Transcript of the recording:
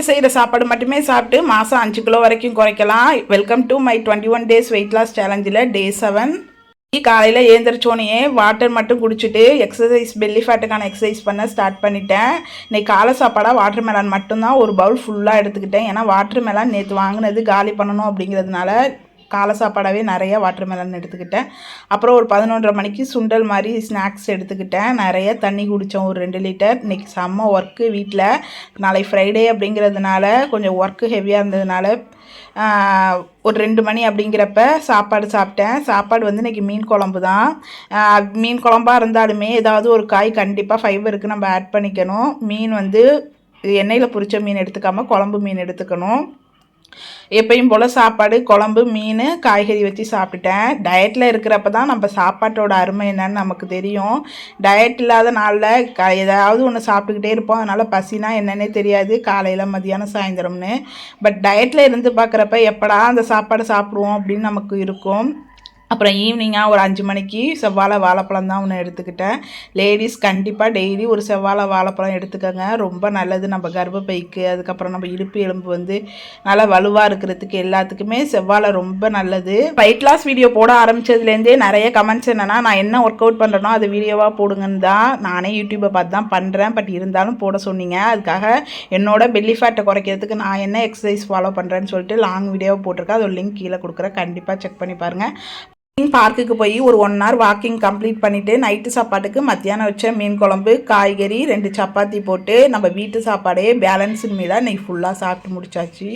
செய்கிற சாப்பாடு மட்டுமே சாப்பிட்டு மாதம் 5 கிலோ வரைக்கும் குறைக்கலாம். Welcome to my 21 days weight loss சேலஞ்சில் டே 7. காலையில் ஏந்திரிச்சோனையே வாட்டர் மட்டும் குடிச்சிட்டு எக்ஸசைஸ் பெல்லி ஃபேட்டுக்கான எக்ஸசைஸ் பண்ண ஸ்டார்ட் பண்ணிட்டேன். இன்றைக்கி காலை சாப்பாடாக வாட்டர் மெலான் மட்டும்தான் ஒரு பவுல் ஃபுல்லாக எடுத்துக்கிட்டேன். ஏன்னா வாட்டர் மெலான் நேற்று வாங்கினது காலி பண்ணணும் அப்படிங்கிறதுனால காலை சாப்பாடாகவே நிறைய வாட்டர் மெலன் எடுத்துக்கிட்டேன். அப்புறம் ஒரு 11:30 மணிக்கு சுண்டல் மாதிரி ஸ்நாக்ஸ் எடுத்துக்கிட்டேன். நிறைய தண்ணி குடித்தோம், ஒரு 2 லிட்டர். இன்றைக்கி செம்ம ஒர்க்கு வீட்டில். நாளைக்கு ஃப்ரைடே அப்படிங்கிறதுனால கொஞ்சம் ஒர்க்கு ஹெவியாக இருந்ததுனால ஒரு 2 மணி அப்படிங்கிறப்ப சாப்பாடு சாப்பிட்டேன். சாப்பாடு வந்து இன்றைக்கி மீன் குழம்பு தான். மீன் குழம்பாக இருந்தாலுமே ஏதாவது ஒரு காய் கண்டிப்பாக ஃபைபருக்கு நம்ம ஆட் பண்ணிக்கணும். மீன் வந்து எண்ணெயில் பொரிச்ச மீன் எடுத்துக்காமல் குழம்பு மீன் எடுத்துக்கணும். எப்பயும் போல் சாப்பாடு, குழம்பு, மீன், காய்கறி வச்சு சாப்பிட்டுட்டேன். டயட்டில் இருக்கிறப்ப தான் நம்ம சாப்பாட்டோட அருமை என்னன்னு நமக்கு தெரியும். டயட் இல்லாத நாளில் ஏதாவது ஒன்று சாப்பிட்டுக்கிட்டே இருப்போம். அதனால் பசினா என்னன்னே தெரியாது, காலையில் மதியானம் சாயந்தரம்னு. பட் டயட்டில் இருந்து பார்க்குறப்ப எப்படா அந்த சாப்பாடு சாப்பிடுவோம் அப்படின்னு நமக்கு இருக்கும். அப்புறம் ஈவினிங்காக ஒரு 5 மணிக்கு செவ்வாழை வாழைப்பழம் தான் ஒன்று எடுத்துக்கிட்டேன். லேடிஸ் கண்டிப்பாக டெய்லி ஒரு செவ்வாழை வாழைப்பழம் எடுத்துக்கோங்க, ரொம்ப நல்லது நம்ம கர்ப்பப்பைக்கு. அதுக்கப்புறம் நம்ம இடுப்பு எலும்பு வந்து நல்லா வலுவாக இருக்கிறதுக்கு எல்லாத்துக்குமே செவ்வாழை ரொம்ப நல்லது. வெயிட் லாஸ் வீடியோ போட ஆரம்பித்ததுலேருந்தே நிறைய கமெண்ட்ஸ் என்னென்னா, நான் என்ன ஒர்க் அவுட் பண்ணுறேனோ அது வீடியோவாக போடுங்கன்னு தான். நானே யூடியூப்பை பார்த்து தான் பண்ணுறேன், பட் இருந்தாலும் போட சொன்னீங்க. அதுக்காக என்னோட பெல்லி ஃபேட்டை குறைக்கிறதுக்கு நான் என்ன எக்ஸசைஸ் ஃபாலோ பண்ணுறேன்னு சொல்லிட்டு லாங் வீடியோவை போட்டிருக்கேன். அது ஒரு லிங்க் கீழே கொடுக்குறேன், கண்டிப்பாக செக் பண்ணி பாருங்கள். பார்க்குக்கு போய் ஒரு 1 hour வாக்கிங் கம்ப்ளீட் பண்ணிவிட்டு நைட்டு சாப்பாட்டுக்கு மத்தியானம் வச்ச மீன் குழம்பு, காய்கறி, 2 சப்பாத்தி போட்டு நம்ம வீட்டு சாப்பாடே பேலன்ஸுன்னு மீதாக இன்றைக்கி ஃபுல்லாக சாப்பிட்டு முடிச்சாச்சு.